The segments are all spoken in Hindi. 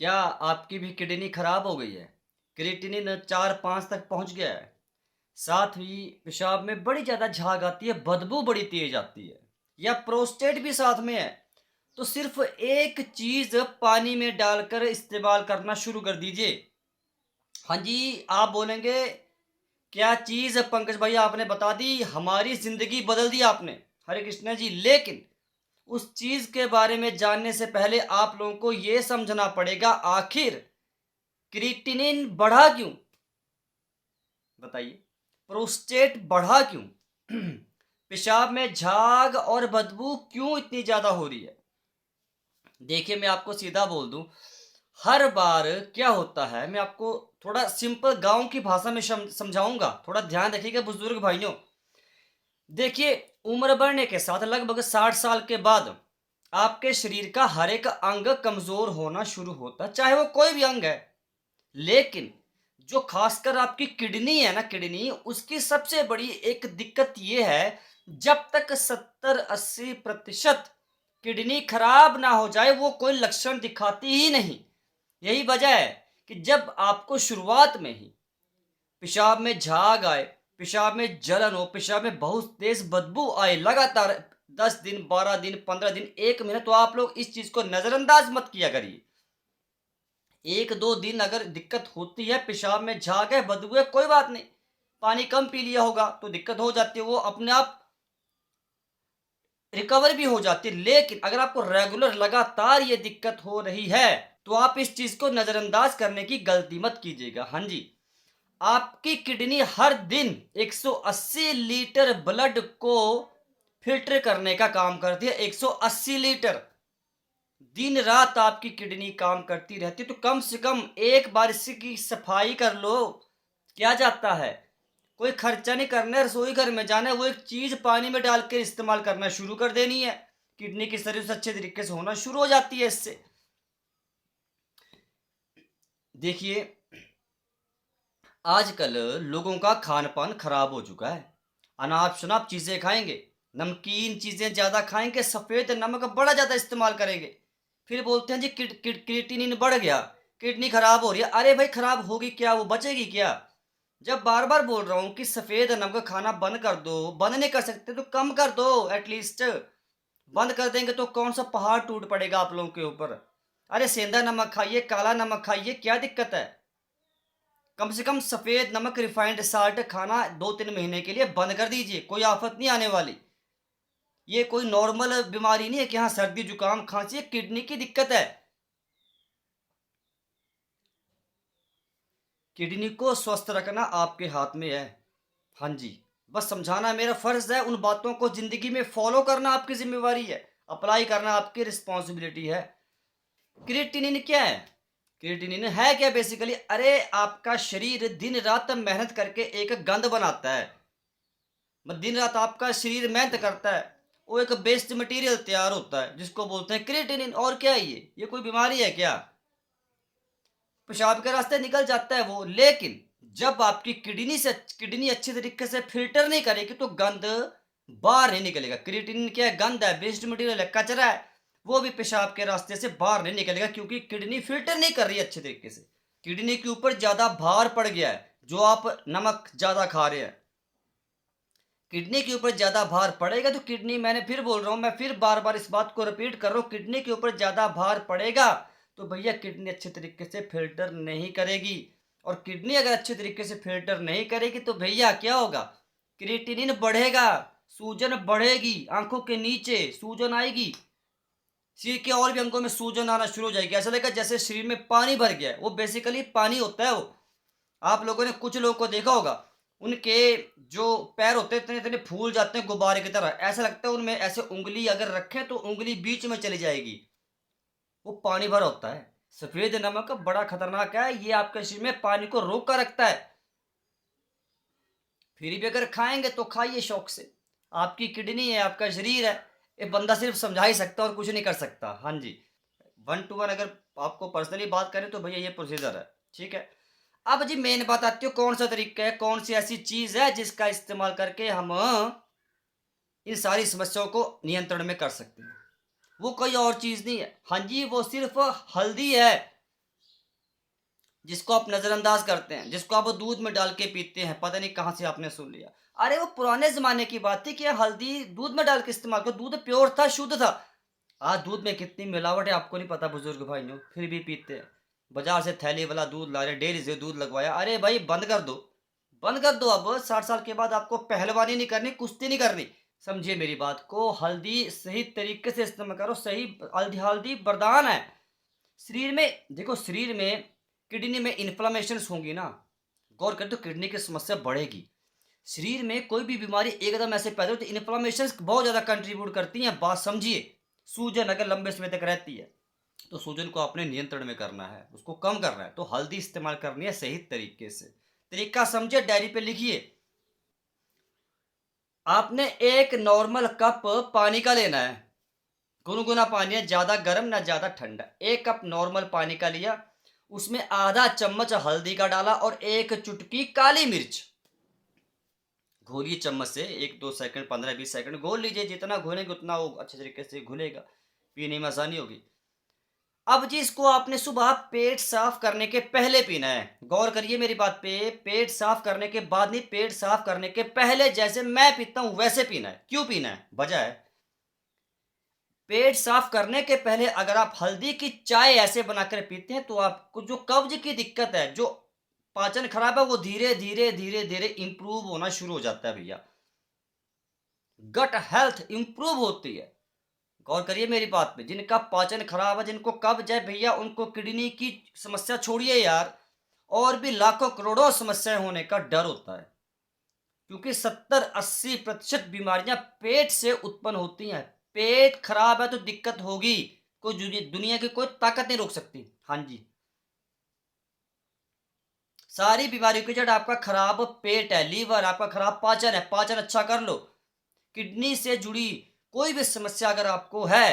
क्या आपकी भी किडनी खराब हो गई है? क्रिएटिनिन 4-5 तक पहुँच गया है। साथ ही पेशाब में बड़ी ज़्यादा झाग आती है, बदबू बड़ी तेज़ आती है या प्रोस्टेट भी साथ में है, तो सिर्फ़ एक चीज़ पानी में डालकर इस्तेमाल करना शुरू कर दीजिए। हाँ जी, आप बोलेंगे क्या चीज़ पंकज भाई आपने बता दी, हमारी ज़िंदगी बदल दी आपने। हरे कृष्णा जी, लेकिन उस चीज़ के बारे में जानने से पहले आप लोगों को ये समझना पड़ेगा आखिर क्रिएटिनिन बढ़ा क्यों? बताइए। प्रोस्टेट बढ़ा क्यों? पेशाब में झाग और बदबू क्यों इतनी ज़्यादा हो रही है? देखिए, मैं आपको सीधा बोल दूँ, हर बार क्या होता है, मैं आपको थोड़ा सिंपल गाँव की भाषा में समझाऊँगा, थोड़ा ध्यान रखिएगा बुज़ुर्ग भाइयों। देखिए, उम्र बढ़ने के साथ लगभग 60 साल के बाद आपके शरीर का हर एक अंग कमज़ोर होना शुरू होता है, चाहे वो कोई भी अंग है। लेकिन जो खासकर आपकी किडनी है ना, किडनी उसकी सबसे बड़ी एक दिक्कत ये है, जब तक 70-80% किडनी खराब ना हो जाए वो कोई लक्षण दिखाती ही नहीं। यही वजह है कि जब आपको शुरुआत में ही पेशाब में झाग आए, पेशाब में जलन हो, पेशाब में बहुत तेज बदबू आए लगातार 10 दिन, 12 दिन, 15 दिन, 1 महीना, तो आप लोग इस चीज़ को नज़रअंदाज मत किया करिए। 1-2 दिन अगर दिक्कत होती है, पेशाब में झाग है, बदबू है, कोई बात नहीं। पानी कम पी लिया होगा तो दिक्कत हो जाती है, वो अपने आप रिकवर भी हो जाती है। लेकिन अगर आपको रेगुलर लगातार ये दिक्कत हो रही है, तो आप इस चीज़ को नज़रअंदाज करने की गलती मत कीजिएगा। हाँ जी, आपकी किडनी हर दिन 180 लीटर ब्लड को फ़िल्टर करने का काम करती है, 180 लीटर। दिन रात आपकी किडनी काम करती रहती है, तो कम से कम एक बार इसकी सफाई कर लो। क्या जाता है? कोई खर्चा नहीं करना है, रसोई घर में जाना है, वो एक चीज़ पानी में डाल के इस्तेमाल करना शुरू कर देनी है। किडनी की सर्विस अच्छे तरीके से होना शुरू हो जाती है इससे। देखिए, आजकल लोगों का खान-पान खराब हो चुका है। अनाप-शनाप चीज़ें खाएँगे, नमकीन चीज़ें ज़्यादा खाएँगे, सफ़ेद नमक बड़ा ज़्यादा इस्तेमाल करेंगे। फिर बोलते हैं जी क्रिएटिनिन बढ़ गया, किडनी खराब हो रही है। अरे भाई, खराब होगी क्या, वो बचेगी क्या? जब बार-बार बोल रहा हूँ कि सफ़ेद नमक खाना बंद कर दो, बंद नहीं कर सकते तो कम कर दो एटलीस्ट। बंद कर देंगे तो कौन-सा पहाड़ टूट पड़ेगा आप लोगों के ऊपर। अरे सेंधा नमक खाइए, काला नमक खाइए, क्या दिक्कत है? कम से कम सफ़ेद नमक रिफाइंड साल्ट खाना 2-3 महीने के लिए बंद कर दीजिए, कोई आफ़त नहीं आने वाली। ये कोई नॉर्मल बीमारी नहीं है कि हाँ, सर्दी, जुकाम, खाँसी, ये किडनी की दिक्कत है। किडनी को स्वस्थ रखना आपके हाथ में है। हाँ जी, बस समझाना मेरा फ़र्ज़ है, उन बातों को ज़िंदगी में फ़ॉलो करना आपकी ज़िम्मेवारी है, अप्लाई करना आपकी रिस्पॉन्सिबिलिटी है। क्रिएटिनिन क्या है? क्रिएटिनिन है क्या बेसिकली? अरे, आपका शरीर दिन-रात मेहनत करके एक गंध बनाता है। दिन रात आपका शरीर मेहनत करता है, वो एक वेस्ट मटेरियल तैयार होता है जिसको बोलते हैं क्रिएटिनिन। और क्या है ये कोई बीमारी है क्या? पेशाब के रास्ते निकल जाता है वो। लेकिन जब आपकी किडनी अच्छी तरीके से फिल्टर नहीं करेगी तो गंद बाहर नहीं निकलेगा। क्रिएटिनिन क्या है? गंद है, वेस्ट मटेरियल है, कचरा है, वो भी पेशाब के रास्ते से बाहर नहीं निकलेगा क्योंकि किडनी फिल्टर नहीं कर रही है अच्छे तरीके से। किडनी के ऊपर ज्यादा भार पड़ गया है, जो आप नमक ज्यादा खा रहे हैं, किडनी के ऊपर ज़्यादा भार पड़ेगा तो किडनी, मैंने फिर बोल रहा हूँ, मैं फिर बार-बार इस बात को रिपीट कर रहा हूँ, किडनी के ऊपर ज़्यादा भार पड़ेगा, तो भैया किडनी अच्छे तरीके से फ़िल्टर नहीं करेगी। और किडनी अगर अच्छे तरीके से फ़िल्टर नहीं करेगी तो भैया क्या होगा? क्रिएटिनिन बढ़ेगा, सूजन बढ़ेगी, आँखों के नीचे सूजन आएगी, शरीर के और भी अंगों में सूजन आना शुरू हो जाएगी। ऐसा लगेगा जैसे शरीर में पानी भर गया है, वो बेसिकली पानी होता है वो। आप लोगों ने कुछ लोगों को देखा होगा, उनके जो पैर होते हैं इतने-इतने फूल जाते हैं गुब्बारे की तरह। ऐसा लगता है उनमें ऐसे उँगली अगर रखें तो उँगली बीच में चली जाएगी। वो पानी भरा होता है। सफ़ेद नमक बड़ा खतरनाक है, ये आपके शरीर में पानी को रोक कर रखता है। फिर भी अगर खाएँगे तो खाइए शौक से। आपकी किडनी है, आपका शरीर है, ये बंदा सिर्फ़ समझा ही सकता है और कुछ नहीं कर सकता। हाँ जी। 1 टू 1 अगर आपको पर्सनली बात करें तो भैया ये प्रोसीजर है, ठीक है? अब जी मेन बात आती है, कौन सा तरीका है, कौन सी ऐसी चीज़ है जिसका इस्तेमाल करके हम इन सारी समस्याओं को नियंत्रण में कर सकते हैं। वो कोई और चीज़ नहीं है। हाँ जी, वो सिर्फ़ हल्दी है। जिसको आप नज़रअंदाज करते हैं, जिसको आप दूध में डाल के पीते हैं, पता नहीं कहाँ से आपने सुन लिया। अरे वो पुराने ज़माने की बात थी कि हल्दी दूध में डाल के इस्तेमाल करो, दूध प्योर था, शुद्ध था। आज दूध में कितनी मिलावट है आपको नहीं पता बुजुर्ग भाइयों, फिर भी पीते हैं। बाजार से थैली वाला दूध ला रहे, डेयरी से दूध लगवाया। अरे भाई बंद कर दो, बंद कर दो। अब 60 साल के बाद आपको पहलवानी नहीं करनी, कुश्ती नहीं करनी। समझिए मेरी बात को, हल्दी सही तरीके से इस्तेमाल करो। सही हल्दी हल्दी वरदान है। शरीर में देखो, शरीर में किडनी में इन्फ्लेमेशंस होंगी ना, गौर करें तो किडनी की समस्या बढ़ेगी। शरीर में कोई भी बीमारी एकदम ऐसे पैदा होती है, इन्फ्लेमेशंस बहुत ज़्यादा कंट्रीब्यूट करती हैं। बात समझिए, सूजन अगर लंबे समय तक रहती है तो सूजन को अपने नियंत्रण में करना है, उसको कम करना है, तो हल्दी इस्तेमाल करनी है सही तरीके से। तरीका समझिए, डायरी पे लिखिए। आपने एक नॉर्मल कप पानी का लेना है, गुनगुना पानी है, ज़्यादा गर्म ना ज़्यादा ठंडा। एक कप नॉर्मल पानी का लिया, उसमें आधा चम्मच हल्दी का डाला और एक चुटकी काली मिर्च। घोलिए चम्मच से, 1-2 सेकंड, 15-20 सेकंड घोल लीजिए। जितना घोलेंगे उतना वो अच्छे तरीके से घुलेगा, पीने में आसानी होगी। अब जी इसको आपने सुबह पेट साफ करने के पहले पीना है। गौर करिए मेरी बात पे, पेट साफ करने के बाद नहीं, पेट साफ करने के पहले जैसे मैं पीता हूं वैसे पीना है। क्यों पीना है? वजह है, पेट साफ करने के पहले अगर आप हल्दी की चाय ऐसे बनाकर पीते हैं तो आपको जो कब्ज की दिक्कत है, जो पाचन खराब है, वो धीरे धीरे धीरे धीरे इंप्रूव होना शुरू हो जाता है भैया। गट हेल्थ इंप्रूव होती है। गौर करिए मेरी बात पे, जिनका पाचन खराब है, जिनको कब्ज है भैया, उनको किडनी की समस्या छोड़िए यार, और भी लाखों करोड़ों समस्याएं होने का डर होता है। क्योंकि 70-80% बीमारियां पेट से उत्पन्न होती हैं। पेट खराब है तो दिक्कत होगी, कोई दुनिया की कोई ताकत नहीं रोक सकती। हाँ जी, सारी बीमारियों की जड़ आपका खराब पेट है, लीवर आपका खराब पाचन है। पाचन अच्छा कर लो। किडनी से जुड़ी कोई भी समस्या अगर आपको है,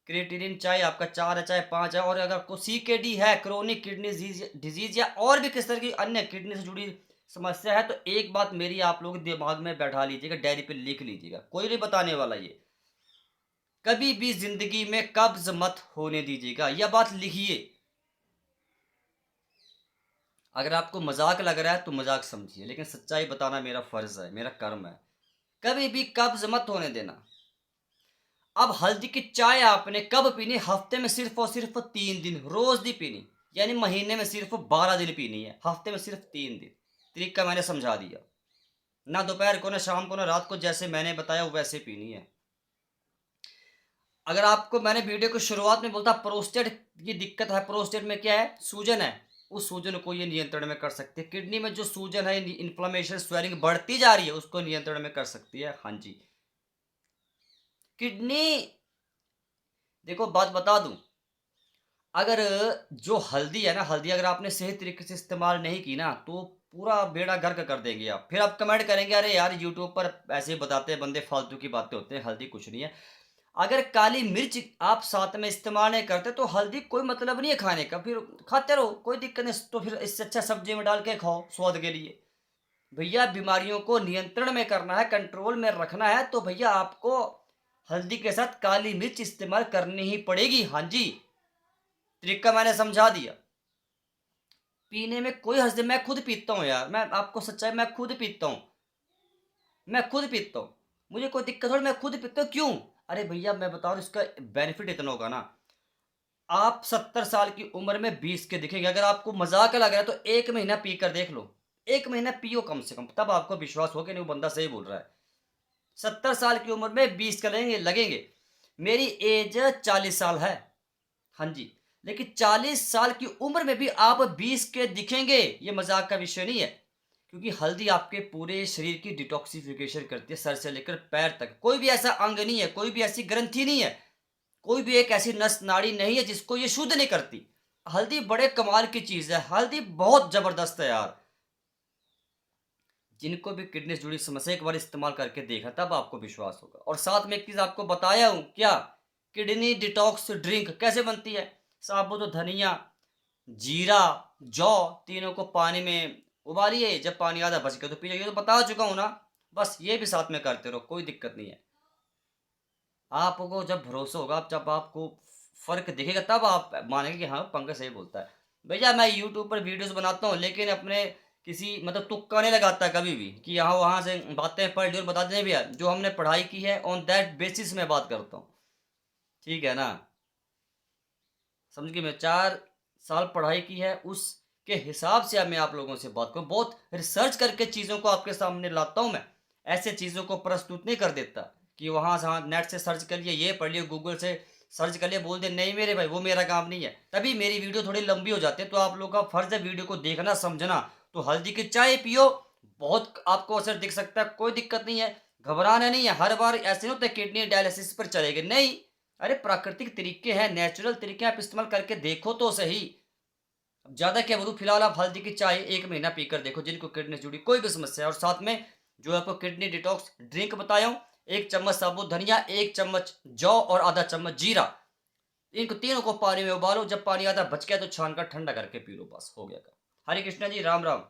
क्रिएटिनिन चाहे आपका 4 है चाहे 5 है, और अगर आपको CKD है, क्रोनिक किडनी डिजीज, या और भी किस तरह की अन्य किडनी से जुड़ी समस्या है, तो एक बात मेरी आप लोग दिमाग में बैठा लीजिएगा, डायरी पे लिख लीजिएगा, कोई नहीं बताने वाला ये। कभी भी जिंदगी में कब्ज मत होने दीजिएगा, यह बात लिखिए। अगर आपको मजाक लग रहा है तो मजाक समझिए, लेकिन सच्चाई बताना मेरा फर्ज है, मेरा कर्म है। कभी भी कब्ज मत होने देना। अब हल्दी की चाय आपने कब पीनी? हफ्ते में सिर्फ और सिर्फ 3 दिन, रोज नहीं पीनी। यानी महीने में सिर्फ 12 दिन पीनी है, हफ्ते में सिर्फ 3 दिन। तरीका मैंने समझा दिया। ना दोपहर को, ना शाम को, ना रात को, जैसे मैंने बताया वैसे पीनी है। अगर आपको मैंने वीडियो की शुरुआत में बोलता प्रोस्टेट की दिक्कत है, प्रोस्टेट में क्या है? सूजन है। उस सूजन को ये नियंत्रण में कर सकती है। किडनी में जो सूजन है, इन्फ्लेमेशन, स्वेलिंग बढ़ती जा रही है, उसको नियंत्रण में कर सकती है। हाँ जी, किडनी, देखो बात बता दूं, अगर जो हल्दी है ना, हल्दी अगर आपने सही तरीके से इस्तेमाल नहीं की ना, तो पूरा बेड़ा गर्क कर देंगे आप। फिर आप कमेंट करेंगे, अरे यार यूट्यूब पर ऐसे ही बताते हैं बंदे, फालतू की बातें होते हैं, हल्दी कुछ नहीं है। अगर काली मिर्च आप साथ में इस्तेमाल नहीं करते तो हल्दी कोई मतलब नहीं है खाने का, फिर खाते रहो, कोई दिक्कत नहीं। तो फिर इससे अच्छा सब्जी में डाल के खाओ स्वाद के लिए। भैया बीमारियों को नियंत्रण में करना है, कंट्रोल में रखना है, तो भैया आपको हल्दी के साथ काली मिर्च इस्तेमाल करनी ही पड़ेगी। हाँ जी, तरीका मैंने समझा दिया। पीने में कोई हर्ज नहीं, मैं खुद पीता हूँ यार, मैं आपको सच्चाई, मैं खुद पीता हूँ, मैं खुद पीता हूँ। मुझे कोई दिक्कत थोड़ी, मैं खुद पीता हूँ। क्यों? अरे भैया मैं बता रहा हूँ, इसका बेनिफिट इतना होगा ना, आप 70 साल की उम्र में 20 के दिखेंगे। अगर आपको मजाक लग रहा है तो 1 महीना पी कर देख लो, 1 महीना पियो कम से कम, तब आपको विश्वास हो कि नहीं वो बंदा सही बोल रहा है। 70 साल की उम्र में 20 के लगेंगे। मेरी एज 40 साल है। हाँ जी, लेकिन 40 साल की उम्र में भी आप 20 के दिखेंगे, ये मजाक का विषय नहीं है। क्योंकि हल्दी आपके पूरे शरीर की डिटॉक्सिफिकेशन करती है, सर से लेकर पैर तक। कोई भी ऐसा अंग नहीं है, कोई भी ऐसी ग्रंथि नहीं है, कोई भी एक ऐसी नस नाड़ी नहीं है जिसको ये शुद्ध नहीं करती। हल्दी बड़े कमाल की चीज है, हल्दी बहुत जबरदस्त है यार। जिनको भी किडनी से जुड़ी समस्या, एक बार इस्तेमाल करके देखा तब आपको विश्वास होगा। और साथ में एक चीज आपको बताया हूं क्या, किडनी डिटॉक्स ड्रिंक कैसे बनती है? साबुत धनिया, जीरा, जौ, तीनों को पानी में उबालिए, जब पानी आधा बच गया तो पी जाइए। तो बता चुका हूं ना, बस ये भी साथ में करते रहो, कोई दिक्कत नहीं है। आपको जब भरोसा होगा, जब आपको फर्क दिखेगा, तब आप मानेंगे कि हाँ पंकज सही बोलता है। भैया मैं यूट्यूब पर वीडियोस बनाता हूँ, लेकिन अपने किसी मतलब तुक्का नहीं लगाता कभी भी कि यहाँ वहाँ से बातें पढ़ ली और बता दें भैया, जो हमने पढ़ाई की है ऑन दैट बेसिस में बात करता हूँ। ठीक है ना? समझ गए? मैं 4 साल पढ़ाई की है, उसके हिसाब से अब मैं आप लोगों से बात करूँ। बहुत रिसर्च करके चीज़ों को आपके सामने लाता हूँ मैं। ऐसे चीज़ों को प्रस्तुत नहीं कर देता कि वहाँ से हाँ, नेट से सर्च कर लिया, ये पढ़ लिया, गूगल से सर्च कर लिया, बोल दिया। नहीं मेरे भाई, वो मेरा काम नहीं है। तभी मेरी वीडियो थोड़ी लंबी हो जाती है, तो आप लोगों का फ़र्ज़ है वीडियो को देखना, समझना। तो हल्दी की चाय पियो, बहुत आपको असर दिख सकता है, कोई दिक्कत नहीं है। घबराना नहीं है, हर बार ऐसे नहीं होता किडनी डायलिसिस पर चले गए, नहीं। अरे प्राकृतिक तरीके हैं, नेचुरल तरीके आप इस्तेमाल करके देखो तो सही। अब ज़्यादा क्या बोलूँ, फिलहाल आप हल्दी की चाय 1 महीना पीकर देखो, जिनको किडनी से जुड़ी कोई भी समस्या है। और साथ में जो आपको किडनी डिटॉक्स ड्रिंक बताया हूँ, 1 चम्मच साबुत धनिया, 1 चम्मच जौ और आधा चम्मच जीरा, इन तीनों को पानी में उबालो। जब पानी आधा बच गया तो छान कर ठंडा करके पी लो, बस हो गया काम। हरे कृष्णा जी, राम राम।